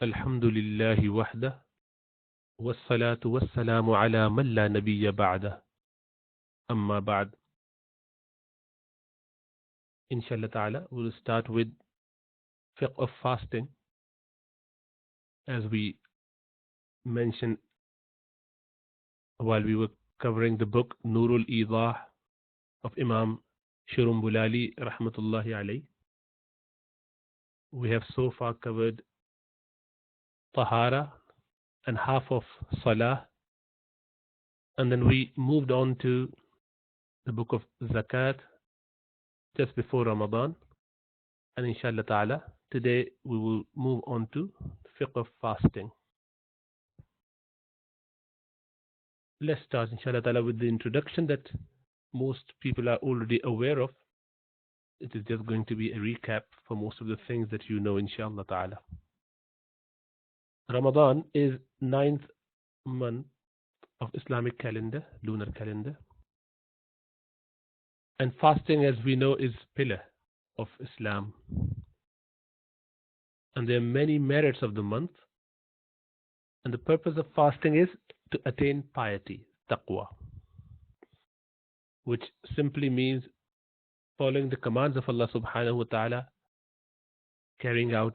الحمد لله وحده والصلاة والسلام على من لا نبي بعده أما بعد. Inshallah ta'ala, we'll start with fiqh of fasting. As we mentioned while we were covering the book Nurul Idah of Imam Shurumbulali rahmatullahi alayh, we have so far covered Tahara and half of Salah, and then we moved on to the book of Zakat just before Ramadan, and inshallah ta'ala today we will move on to fiqh of fasting. Let's start inshallah ta'ala with the introduction that most people are already aware of. It is just going to be a recap for most of the things that you know inshallah ta'ala. Ramadan is 9th month of Islamic calendar, lunar calendar. And fasting, as we know, is pillar of Islam. And there are many merits of the month. And the purpose of fasting is to attain piety, taqwa, which simply means following the commands of Allah subhanahu wa ta'ala, carrying out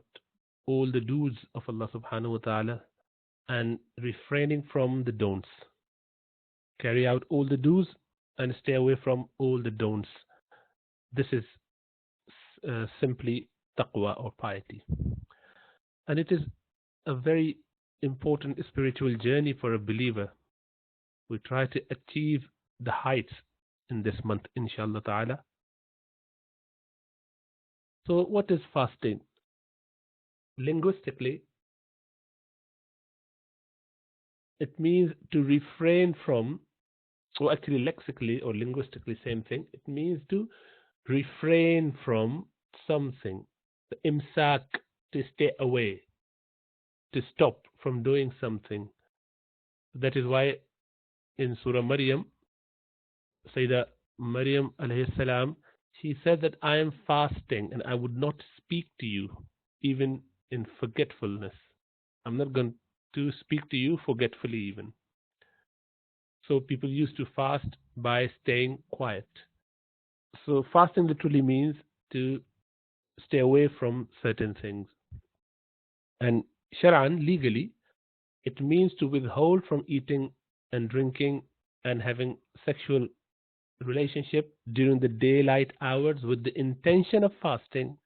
all the do's of Allah subhanahu wa ta'ala, and refraining from the don'ts. Carry out all the do's and stay away from all the don'ts. This is simply taqwa or piety. And it is a very important spiritual journey for a believer. We try to achieve the heights in this month, inshallah ta'ala. So what is fasting? Linguistically, it means to refrain from, or actually lexically or linguistically same thing, it means to refrain from something, the imsak, to stay away, to stop from doing something. That is why in Surah Maryam, Sayyidah Maryam alayhi salam, she said that I am fasting and I would not speak to you even in forgetfulness. I'm not going to speak to you forgetfully even. So people used to fast by staying quiet. So fasting literally means to stay away from certain things. And Shar'an, legally, it means to withhold from eating and drinking and having sexual relationship during the daylight hours with the intention of fasting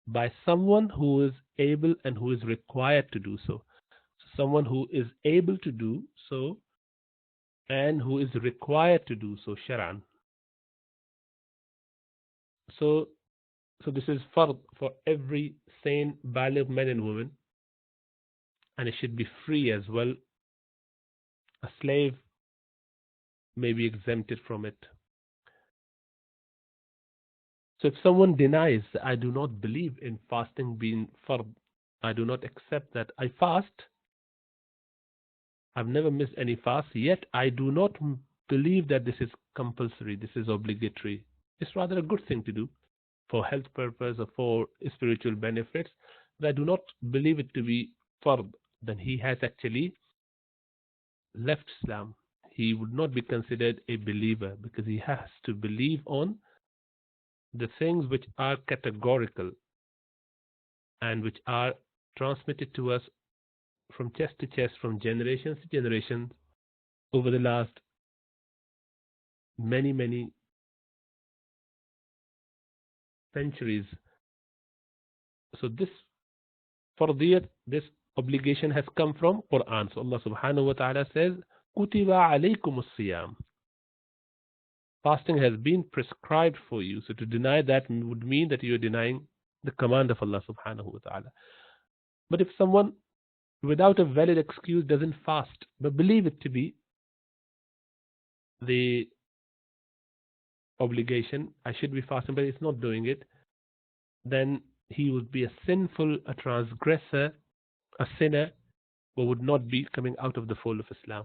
by someone who is able and who is required to do so. Someone who is able to do so and who is required to do so, Shar'an. So this is fard for every sane, baligh man and woman, and it should be free as well. A slave may be exempted from it. So if someone denies, I do not believe in fasting being fard, I do not accept that. I fast, I've never missed any fast, yet I do not believe that this is compulsory, this is obligatory. It's rather a good thing to do for health purpose or for spiritual benefits, but I do not believe it to be fard. Then he has actually left Islam. He would not be considered a believer because he has to believe on the things which are categorical and which are transmitted to us from chest to chest, from generations to generations over the last many centuries. So this fardiyat, this obligation has come from Quran. So Allah subhanahu wa ta'ala says, Kutiba alaykum as-siyam. Fasting has been prescribed for you. So to deny that would mean that you are denying the command of Allah subhanahu wa ta'ala. But if someone without a valid excuse doesn't fast, but believe it to be the obligation, I should be fasting, but it's not doing it, then he would be a sinful, a transgressor, a sinner, but would not be coming out of the fold of Islam.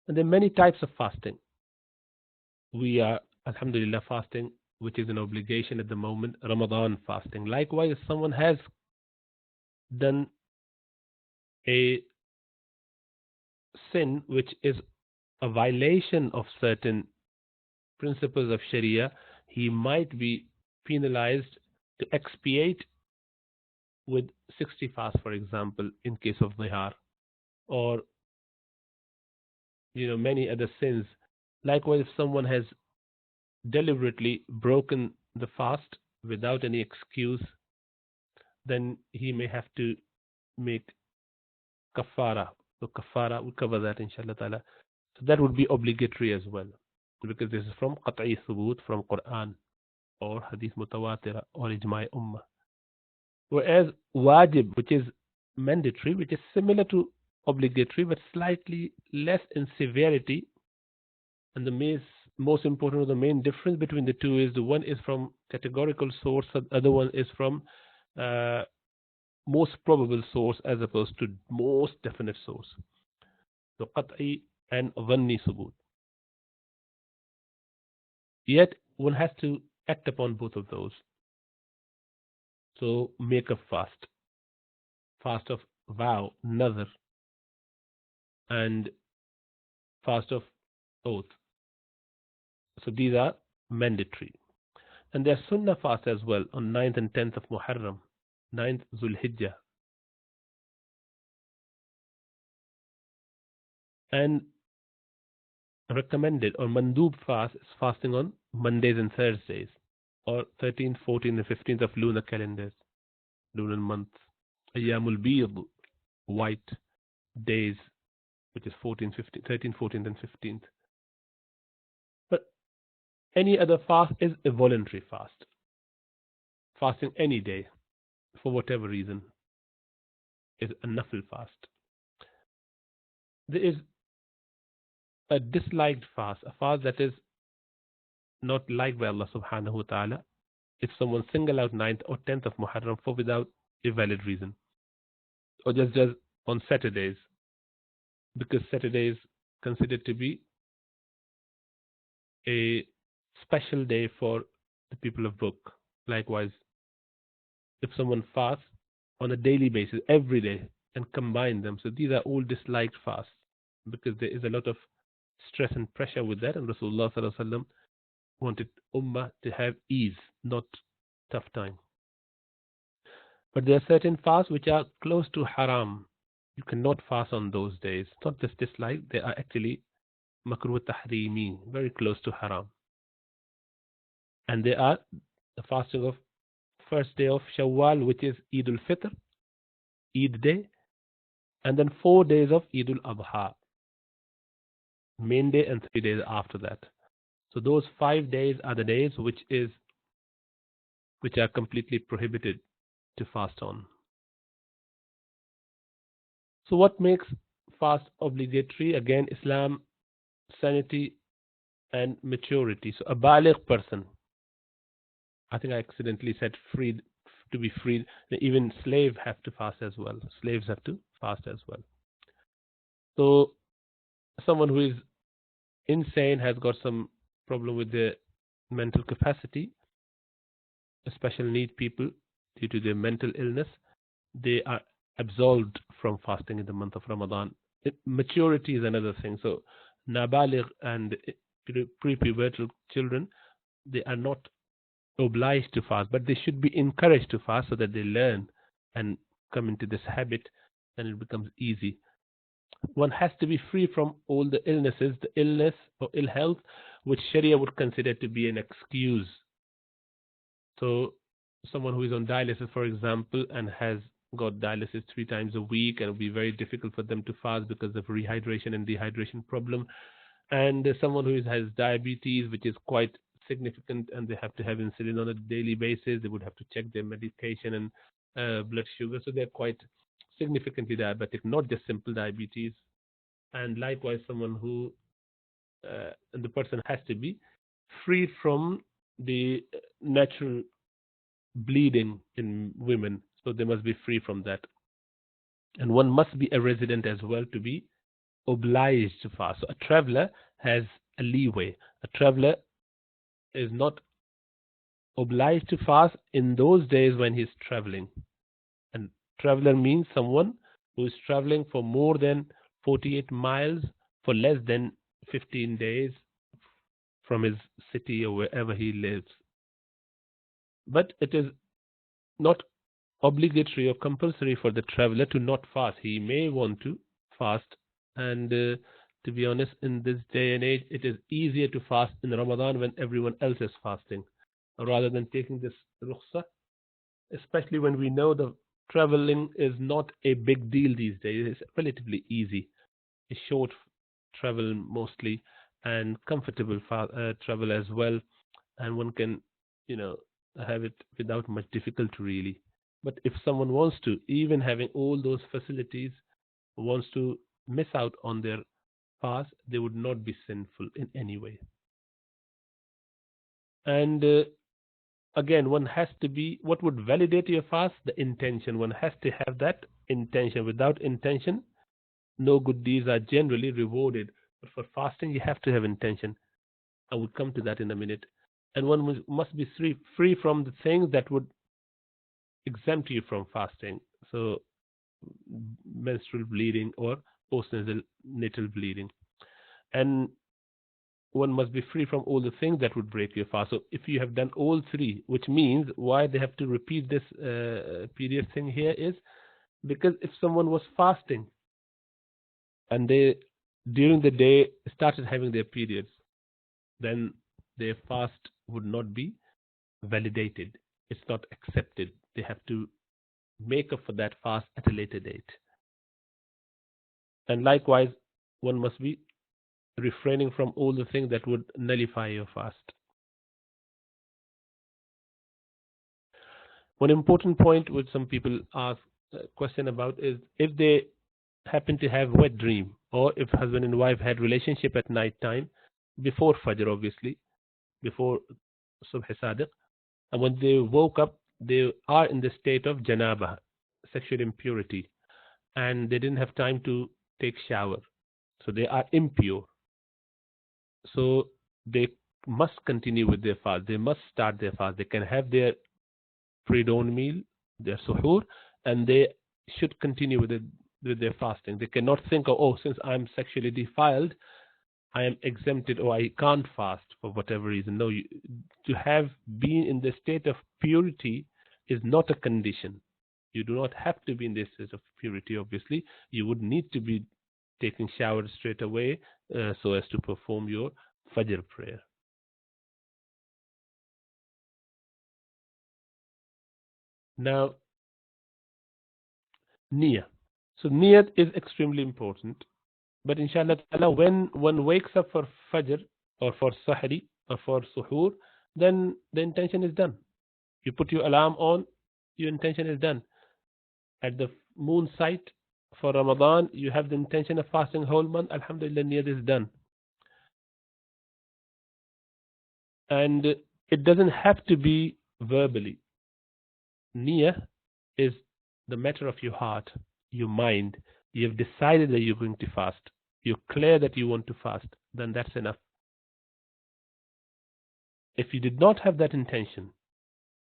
And there are many types of fasting. We are, alhamdulillah, fasting which is an obligation at the moment, Ramadan fasting. Likewise, if someone has done a sin which is a violation of certain principles of Sharia, he might be penalized to expiate with 60 fasts, for example, in case of Zihar, or many other sins. Likewise, if someone has deliberately broken the fast without any excuse, then he may have to make kafara. So kafara, we'll cover that inshallah ta'ala. So that would be obligatory as well, because this is from qat'i thubut, from Quran or hadith mutawatira or ijma' ummah. Whereas wajib, which is mandatory, which is similar to obligatory but slightly less in severity, and the most important or the main difference between the two is the one is from categorical source, the other one is from most probable source as opposed to most definite source. So qat'i and dhanni subut. Yet one has to act upon both of those. So make a fast of vow, nazar, and fast of oath. So these are mandatory. And there's sunnah fast as well on 9th and 10th of Muharram, 9th Zulhijjah. And recommended or mandub fast is fasting on Mondays and Thursdays, or 13th, 14th, and 15th of lunar calendars, lunar months. Ayyamul Bid, white days, which is 14th, 15th, 13th, 14th, and 15th. But any other fast is a voluntary fast. Fasting any day, for whatever reason, is a nafil fast. There is a disliked fast, a fast that is not liked by Allah subhanahu wa ta'ala, if someone single out 9th or 10th of Muharram for without a valid reason, or just does on Saturdays, because Saturday is considered to be a special day for the people of book. Likewise, if someone fasts on a daily basis, every day, and combine them, so these are all disliked fasts, because there is a lot of stress and pressure with that, and Rasulullah sallallahu alaihi wasallam wanted ummah to have ease, not tough time. But there are certain fasts which are close to haram. You cannot fast on those days. Not just disliked, they are actually makruh tahrimi, very close to haram. And they are the fasting of first day of Shawwal, which is Eid al-Fitr, Eid day, and then 4 days of Eid al-Adha, main day, and 3 days after that. So those 5 days are the days which are completely prohibited to fast on. So what makes fast obligatory? Again, Islam, sanity, and maturity. So a baligh person, I think I accidentally said freed, to be freed. Even slaves have to fast as well. Slaves have to fast as well. So someone who is insane, has got some problem with their mental capacity, special need people due to their mental illness, they are absolved from fasting in the month of Ramadan. Maturity is another thing. So nabaligh and pre-pubertal children, they are not obliged to fast, but they should be encouraged to fast so that they learn and come into this habit, and it becomes easy. One has to be free from all the illnesses, the illness or ill health, which Sharia would consider to be an excuse. So someone who is on dialysis, for example, and has got dialysis 3 times a week, and it will be very difficult for them to fast because of rehydration and dehydration problem. And someone who has diabetes, which is quite significant, and they have to have insulin on a daily basis, they would have to check their medication and blood sugar. So they're quite significantly diabetic, not just simple diabetes. And likewise, someone who, and the person has to be free from the natural bleeding in women. So they must be free from that. And one must be a resident as well to be obliged to fast. So a traveler has a leeway. A traveler is not obliged to fast in those days when he's traveling. And traveler means someone who is traveling for more than 48 miles for less than 15 days from his city or wherever he lives. But it is not obligatory or compulsory for the traveler to not fast. He may want to fast, and to be honest, in this day and age, it is easier to fast in Ramadan when everyone else is fasting, rather than taking this rukhsah, especially when we know the traveling is not a big deal these days. It's relatively easy, a short travel mostly, and comfortable travel as well, and one can, you know, have it without much difficulty really. But if someone wants to, even having all those facilities, wants to miss out on their fast, they would not be sinful in any way. And again, one has to be, what would validate your fast? The intention. One has to have that intention. Without intention, no good deeds are generally rewarded. But for fasting, you have to have intention. I will come to that in a minute. And one must be free from the things that would exempt you from fasting. So, menstrual bleeding or postnatal bleeding. And one must be free from all the things that would break your fast. So, if you have done all three, which means why they have to repeat this period thing here is because if someone was fasting and they during the day started having their periods, then their fast would not be validated. It's not accepted. They have to make up for that fast at a later date. And likewise, one must be refraining from all the things that would nullify your fast. One important point which some people ask a question about is if they happen to have wet dream, or if husband and wife had relationship at night time before Fajr, obviously, before Subh Sadiq, and when they woke up, they are in the state of janaba, sexual impurity, and they didn't have time to take shower, so they are impure. So they must continue with their fast. They must start their fast. They can have their pre-dawn meal, their suhoor, and they should continue with their fasting. They cannot think, oh, since I'm sexually defiled, I am exempted or I can't fast for whatever reason. No, to have been in the state of purity is not a condition. You do not have to be in this state of purity, obviously. You would need to be taking shower straight away so as to perform your Fajr prayer. Now, Niyah. So, Niyat is extremely important. But inshallah ta'ala, when one wakes up for Fajr or for Sahri or for Suhoor, then the intention is done. You put your alarm on, your intention is done. At the moon sight for Ramadan, you have the intention of fasting whole month. Alhamdulillah, niyat is done. And it doesn't have to be verbally. Niyah is the matter of your heart, your mind. You have decided that you're going to fast. You're clear that you want to fast. Then that's enough. If you did not have that intention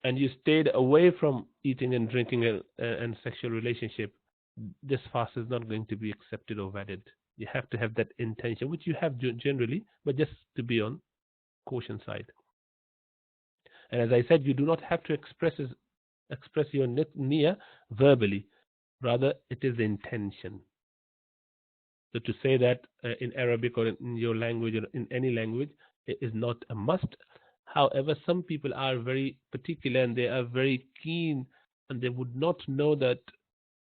and you stayed away from eating and drinking and sexual relationship, this fast is not going to be accepted or valid. You have to have that intention, which you have generally, but just to be on caution side. And as I said, you do not have to express your niyyah verbally. Rather, it is the intention. So to say that in Arabic or in your language or in any language, it is not a must. However, some people are very particular and they are very keen and they would not know that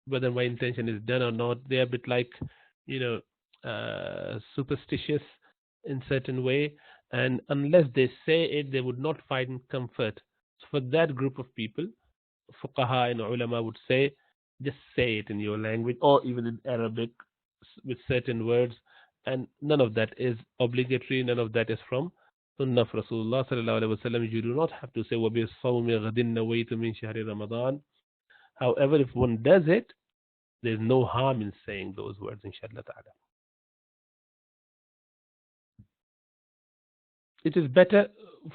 whether my intention is done or not. They are a bit like, superstitious in certain way, and unless they say it, they would not find comfort. So for that group of people, fuqaha and ulama would say, just say it in your language or even in Arabic with certain words, and none of that is obligatory. None of that is from Sunnah of Rasulullah sallallahu alaihi wasallam. You do not have to say وَبِالصَّوْمِ غَدٍ نَوَيْتُ مِنْ شَهْرِ Ramadan. However, if one does it, there's no harm in saying those words, inshallah ta'ala. it is better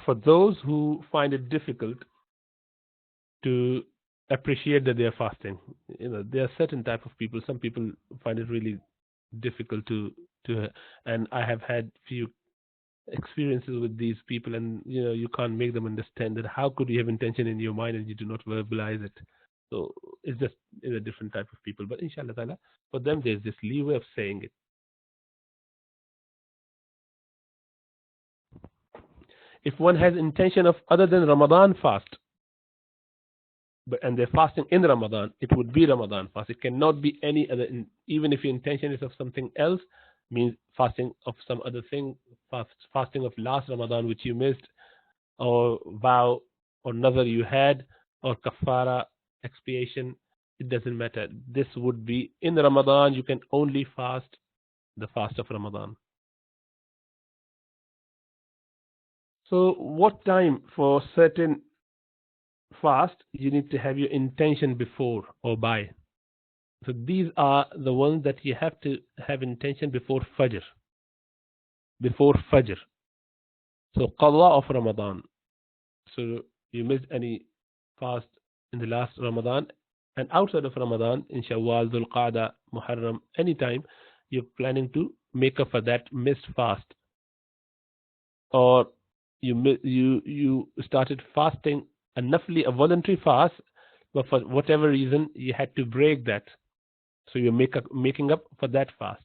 for those who find it difficult to appreciate that they are fasting. There are certain type of people. Some people find it really difficult to, and I have had few experiences with these people, and you can't make them understand that how could you have intention in your mind and you do not verbalize it. So it's just a different type of people. But inshallah ta'ala, for them there's this leeway of saying it. If one has intention of other than Ramadan fast, and they're fasting in Ramadan, it would be Ramadan fast. It cannot be any other. Even if your intention is of something else, means fasting of some other thing, fasting of last Ramadan which you missed, or vow or nazar you had, or kafara expiation. It doesn't matter. This would be in Ramadan. You can only fast the fast of Ramadan. So, what time for certain fast you need to have your intention before or by? So these are the ones that you have to have intention before Fajr. Before Fajr. So Qadha of Ramadan. So you missed any fast in the last Ramadan, and outside of Ramadan, in Shawwal, Dhul Qa'dah, Muharram, anytime you're planning to make up for that missed fast, or you started fasting a nafli, a voluntary fast, but for whatever reason you had to break that. So you're making up for that fast,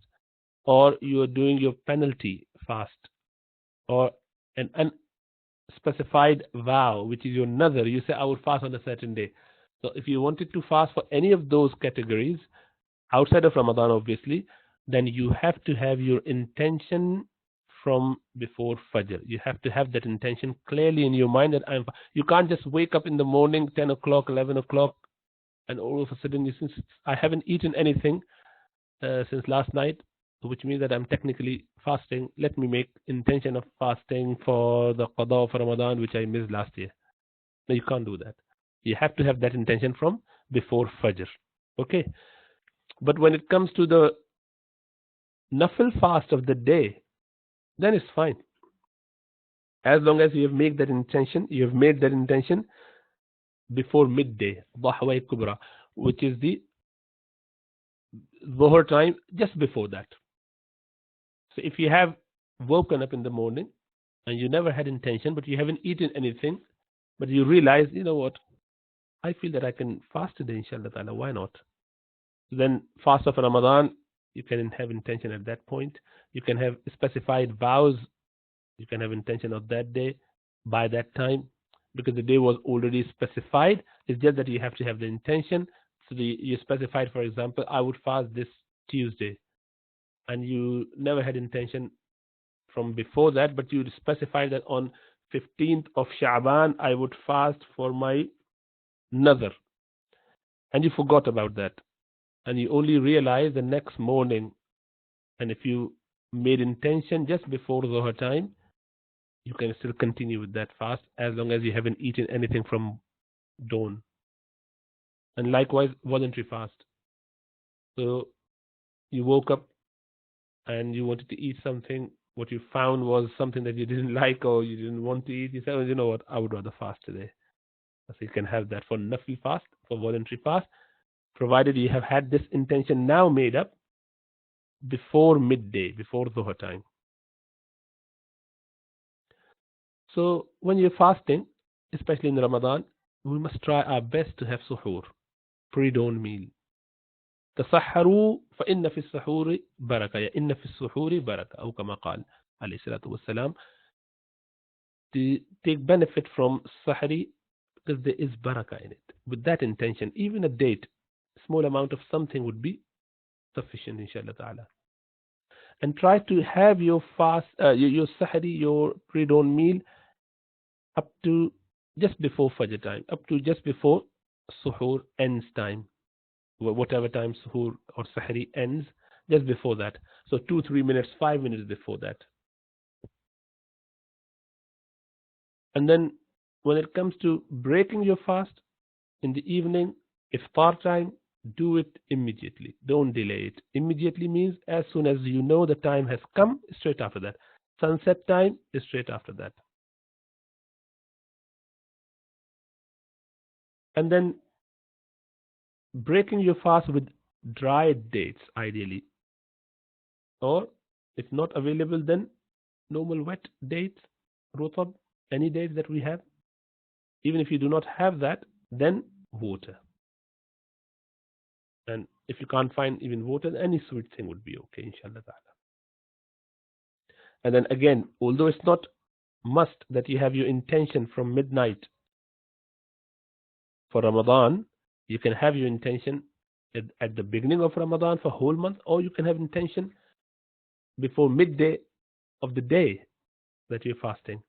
or you are doing your penalty fast, or an unspecified vow, which is your nazar. You say, I will fast on a certain day. So if you wanted to fast for any of those categories, outside of Ramadan, obviously, then you have to have your intention from before Fajr. You have to have that intention clearly in your mind that you can't just wake up in the morning, 10 o'clock, 11 o'clock, and all of a sudden you since I haven't eaten anything since last night, which means that I'm technically fasting. Let me make intention of fasting for the Qadha of Ramadan, which I missed last year. No, you can't do that. You have to have that intention from before Fajr. Okay? But when it comes to the Nafil fast of the day, then it's fine. As long as you have made that intention before midday, Dhahwa Kubra, which is the Dhuhr time, just before that. So if you have woken up in the morning and you never had intention, but you haven't eaten anything, but you realize, you know what, I feel that I can fast today, inshallah ta'ala, why not? Then fast of Ramadan, you can have intention at that point. You can have specified vows. You can have intention of that day by that time, because the day was already specified. It's just that you have to have the intention. So you specified, for example, I would fast this Tuesday, and you never had intention from before that, but you specified that on 15th of Sha'ban I would fast for my nazar, and you forgot about that, and you only realize the next morning. And if you made intention just before Dhuhr time, you can still continue with that fast as long as you haven't eaten anything from dawn. And likewise, voluntary fast. So you woke up and you wanted to eat something. What you found was something that you didn't like or you didn't want to eat. You said, well, you know what, I would rather fast today. So you can have that for Nafi fast, for voluntary fast, provided you have had this intention now made up before midday, before Dhuhr time. So when you're fasting, especially in Ramadan, we must try our best to have suhoor, pre-dawn meal. تصحروا فإن في السحور بركة يا إن في السحور بركة أو كما قال عليه الصلاة والسلام. To take benefit from sahri, because there is barakah in it. With that intention, even a date, small amount of something would be sufficient, inshallah ta'ala. And try to have your fast, your sahri, your pre-dawn meal up to just before Fajr time, up to just before suhoor ends time. Whatever time suhoor or sahri ends, just before that. So 2-3 minutes, 5 minutes before that. And then when it comes to breaking your fast in the evening, iftar time, do it immediately. Don't delay it. Immediately means as soon as you know the time has come, straight after that. Sunset time is straight after that. And then breaking your fast with dried dates, ideally. Or if not available, then normal wet dates, rotab, any dates that we have. Even if you do not have that, then water. And if you can't find even water, any sweet thing would be okay, inshallah ta'ala. And then again, although it's not must that you have your intention from midnight for Ramadan, you can have your intention at the beginning of Ramadan for a whole month, or you can have intention before midday of the day that you're fasting.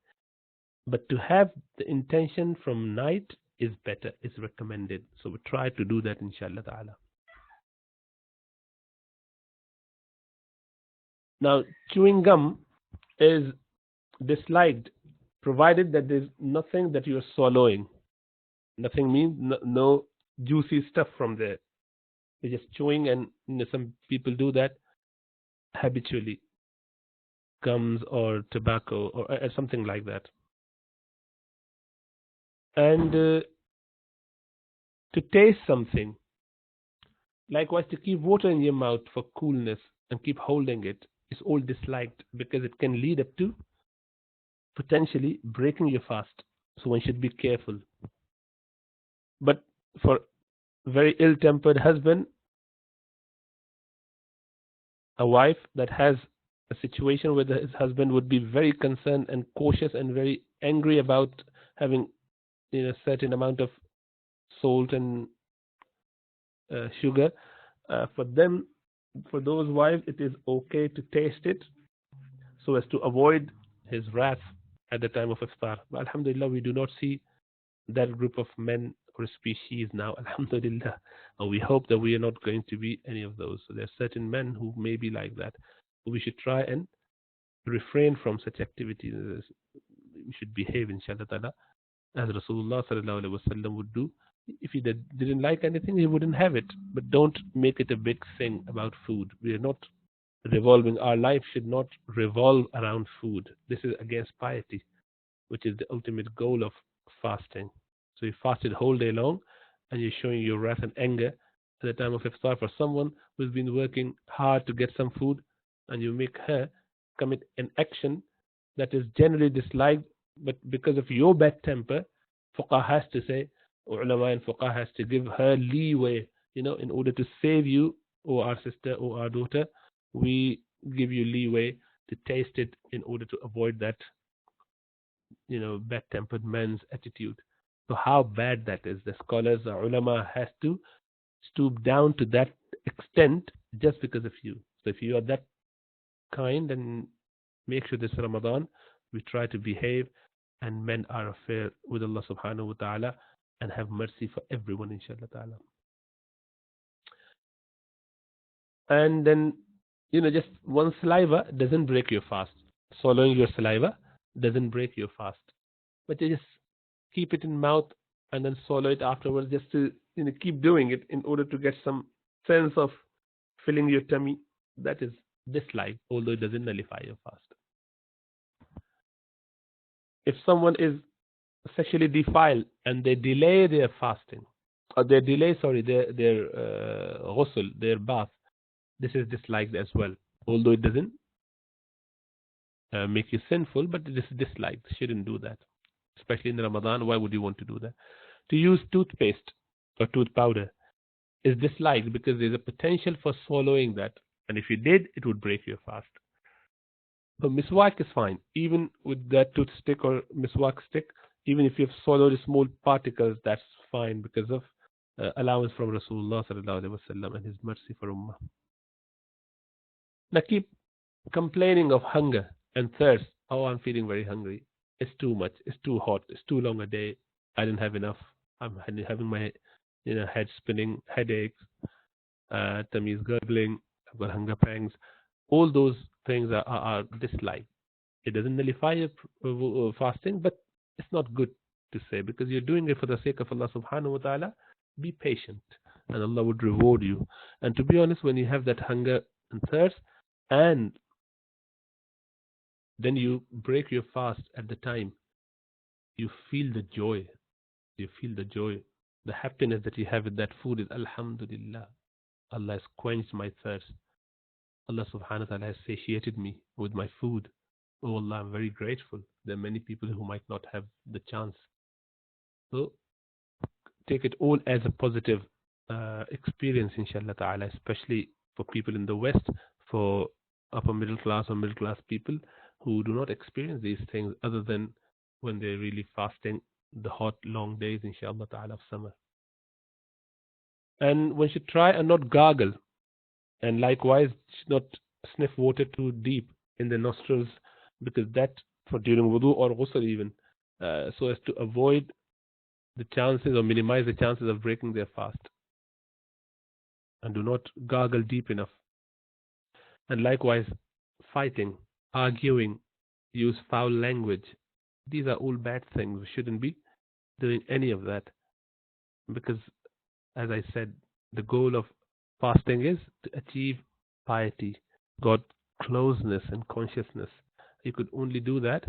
But to have the intention from night is better, is recommended. So we try to do that, inshallah ta'ala. Now, chewing gum is disliked provided that there's nothing that you're swallowing. Nothing means no juicy stuff from there. You're just chewing, and some people do that habitually. Gums or tobacco or something like that. And to taste something, likewise to keep water in your mouth for coolness and keep holding it, is all disliked because it can lead up to potentially breaking your fast. So one should be careful. But for very ill-tempered husband, a wife that has a situation where his husband would be very concerned and cautious and very angry about having a certain amount of salt and sugar, for those wives, it is okay to taste it so as to avoid his wrath at the time of iftar. But alhamdulillah, we do not see that group of men or species now, alhamdulillah. And we hope that we are not going to be any of those. So there are certain men who may be like that. We should try and refrain from such activities. We should behave, inshallah ta'ala, as Rasulullah sallallahu alaihi wasallam would do. If he didn't like anything, he wouldn't have it. But don't make it a big thing about food. We are not revolving. Our life should not revolve around food. This is against piety, which is the ultimate goal of fasting. So you fasted whole day long, and you're showing your wrath and anger at the time of iftar for someone who's been working hard to get some food, and you make her commit an action that is generally disliked, but because of your bad temper, fuqaha has to say, or ulama and fuqaha has to give her leeway, in order to save you, or our sister, or our daughter, we give you leeway to taste it in order to avoid that, bad-tempered man's attitude. So how bad that is, the scholars or ulama has to stoop down to that extent just because of you. So if you are that kind, then make sure this Ramadan we try to behave and mend our affair with Allah subhanahu wa ta'ala and have mercy for everyone, inshallah ta'ala. And then, just one saliva doesn't break your fast. Swallowing your saliva doesn't break your fast. But you just keep it in mouth and then swallow it afterwards, just to keep doing it in order to get some sense of filling your tummy. That is disliked, although it doesn't nullify your fast. If someone is sexually defiled and they delay their fasting, or they delay, their ghusl, their bath, this is disliked as well, although it doesn't make you sinful, but it is disliked. Shouldn't do that, especially in Ramadan. Why would you want to do that? To use toothpaste or tooth powder is disliked because there's a potential for swallowing that, and if you did, it would break your fast. But miswak is fine, even with that toothstick or miswak stick. Even if you've swallowed small particles, that's fine because of allowance from Rasulullah sallallahu alaihi wasallam and his mercy for ummah. Now keep complaining of hunger and thirst. Oh, I'm feeling very hungry. It's too much. It's too hot. It's too long a day. I didn't have enough. I'm having my head spinning, headaches, tummy is gurgling. I've got hunger pangs. All those things are disliked. It doesn't nullify your fasting, but it's not good to say because you're doing it for the sake of Allah subhanahu wa ta'ala. Be patient and Allah would reward you. And to be honest, when you have that hunger and thirst and Then you break your fast at the time. You feel the joy. You feel the joy. The happiness that you have with that food is Alhamdulillah. Allah has quenched my thirst. Allah subhanahu wa ta'ala has satiated me with my food. Oh Allah, I'm very grateful. There are many people who might not have the chance. So take it all as a positive experience, inshallah ta'ala, especially for people in the West, for upper middle class or middle class people who do not experience these things other than when they're really fasting the hot, long days, inshallah ta'ala, of summer. And one should try and not gargle, and likewise should not sniff water too deep in the nostrils, because that for during wudu or ghusl even, so as to avoid the chances or minimize the chances of breaking their fast. And do not gargle deep enough. And likewise, fighting, arguing, use foul language. These are all bad things. We shouldn't be doing any of that, because, as I said, the goal of fasting is to achieve piety, God closeness and consciousness. You could only do that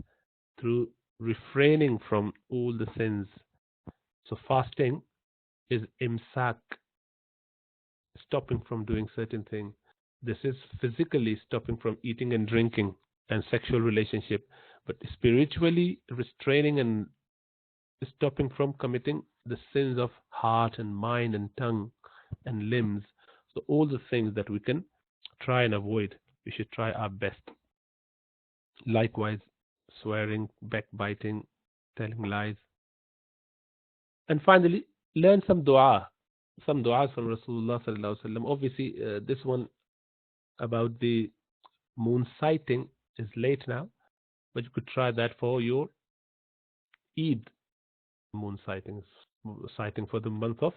through refraining from all the sins. So fasting is imsak, stopping from doing certain things. This is physically stopping from eating and drinking and sexual relationship, but spiritually restraining and stopping from committing the sins of heart and mind and tongue and limbs. So all the things that we can try and avoid, we should try our best. Likewise, swearing, backbiting, telling lies. And finally, learn some dua. Some du'as from Rasulullah sallallahu alaihi wasallam. Obviously, this one about the moon sighting is late now, but you could try that for your Eid moon sightings, sighting for the month of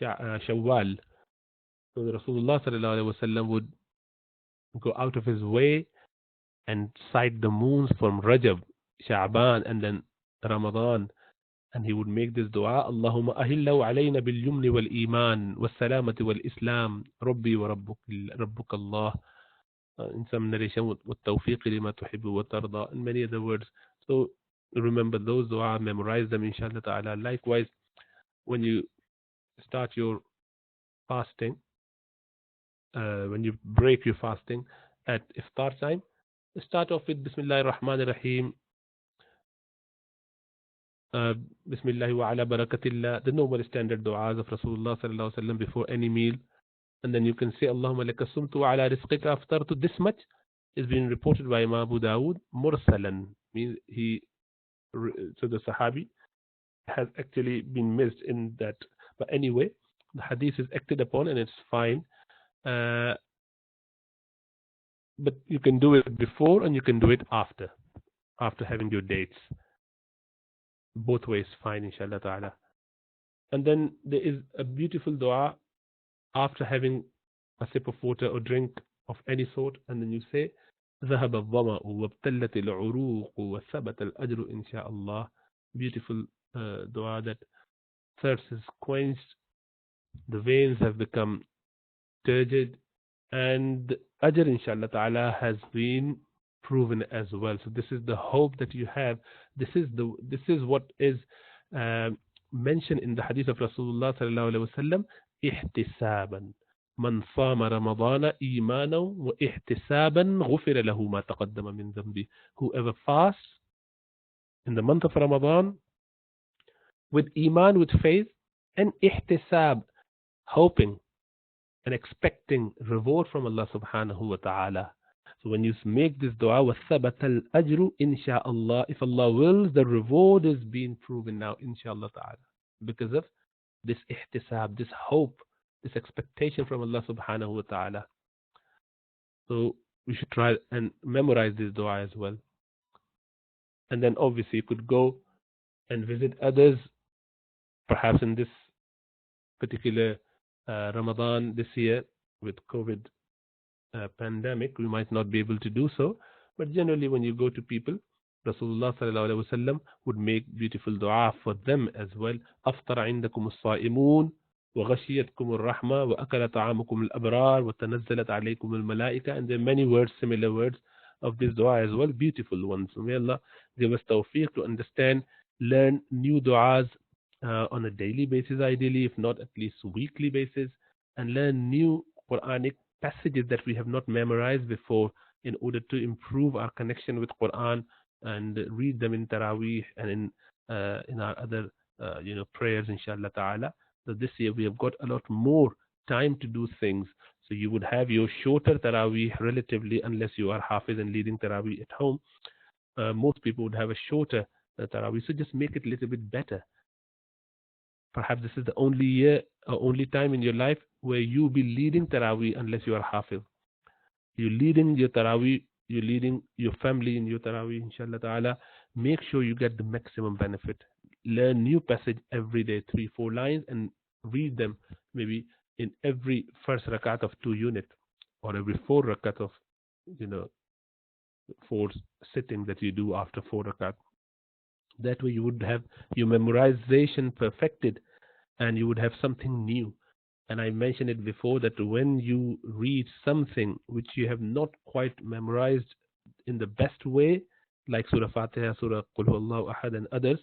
Shawwal. So Rasulullah sallallahu alaihi wasallam would go out of his way and sight the moons from Rajab, Sha'ban, and then Ramadan. And he would make this dua: Allahumma ahillahu alayna bil yumni wal iman was salamati wal islam rabbi wa rabbuk Allah. In some narration, with tawfiq lima tuhibbu wa tarda, and many other words. So remember those dua, memorize them, inshallah ta'ala. Likewise, when you start your fasting, when you break your fasting at iftar time, start off with Bismillahir Rahmanir Rahim. Bismillah wa ala barakatillah, the normal standard du'as of Rasulullah sallallahu alaihi wasallam before any meal. And then you can say Allahumma laka sumtu wa ala rizqika aftartu. This much is being reported by Imam Abu Dawood mursalan, means so the Sahabi has actually been missed in that. But anyway, the hadith is acted upon and it's fine. But you can do it before and you can do it after having your dates. Both ways fine, inshallah ta'ala. And then there is a beautiful dua after having a sip of water or drink of any sort, and then you say ذهب الظمأ وابتلت العروق وثبت الأجر إن شاء الله. Beautiful dua that thirst is quenched, the veins have become turgid, and ajr inshallah ta'ala has been proven as well. So this is the hope that you have. This is what is mentioned in the hadith of Rasulullah sallallahu alaihi wasallam: ihtisaban man sama ramadana imanan wa ihtisaban ghufira lahu ma taqaddama min dhanbi. Whoever fasts in the month of Ramadan with iman, with faith, and ihtisab, hoping and expecting reward from Allah subhanahu wa ta'ala. So when you make this dua, وَثَبَتَ الْأَجْرُ إِنْشَاءَ, if Allah wills, the reward is being proven now, inshallah ta'ala, because of this ihtisab, this hope, this expectation from Allah subhanahu wa ta'ala. So we should try and memorize this dua as well. And then obviously you could go and visit others, perhaps in this particular Ramadan this year with COVID pandemic, we might not be able to do so. But generally, when you go to people, Rasulullah sallallahu alaihi wasallam would make beautiful dua for them as well. أفطر عندكم الصائمون وغشيتكم الرحمة وأكل طعامكم الأبرار وتنزلت عليكم الملائكة. And there are many words, similar words of this dua as well, beautiful ones. May Allah give us tawfiq to understand, learn new du'as on a daily basis, ideally, if not at least weekly basis, and learn new Quranic passages that we have not memorized before in order to improve our connection with Quran and read them in Taraweeh and in our other prayers, inshallah ta'ala. So this year we have got a lot more time to do things. So you would have your shorter Taraweeh relatively, unless you are Hafiz and leading Taraweeh at home. Most people would have a shorter Taraweeh. So just make it a little bit better. Perhaps this is the only year or only time in your life where you be leading Taraweeh unless you are Hafiz. You're leading your Taraweeh, you're leading your family in your Taraweeh, inshallah ta'ala. Make sure you get the maximum benefit. Learn new passage every day, 3-4 lines, and read them maybe in every first rakat of 2 units, or every 4 rakat of 4 sitting that you do after 4 rakat. That way you would have your memorization perfected and you would have something new. And I mentioned it before that when you read something which you have not quite memorized in the best way, like Surah Fatiha, Surah Qul Huwallahu Ahad, and others,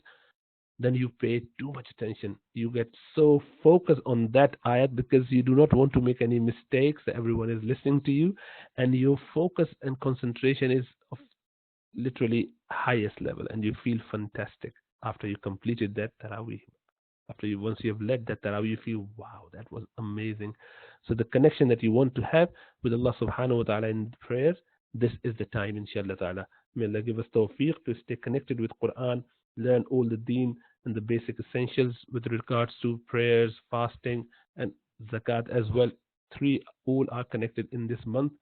then you pay too much attention. You get so focused on that ayat because you do not want to make any mistakes. Everyone is listening to you, and your focus and concentration is of literally highest level, and you feel fantastic after you completed that Taraweeh. Once you have led that Taraweeh, you feel, wow, that was amazing. So the connection that you want to have with Allah subhanahu wa ta'ala in prayers, this is the time, inshallah ta'ala. May Allah give us tawfiq to stay connected with Quran, learn all the deen and the basic essentials with regards to prayers, fasting, and zakat as well. 3 all are connected in this month.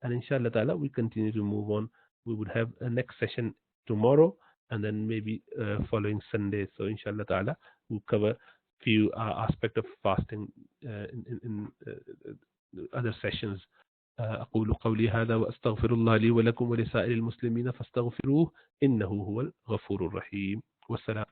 And inshallah ta'ala, we continue to move on. We would have a next session tomorrow, and then maybe following Sunday. So inshallah ta'ala, we'll cover few aspect of fasting in other sessions. أقول قولي هذا وأستغفر الله لي ولكم ولسائر المسلمين فاستغفروه إنه هو الغفور الرحيم والسلام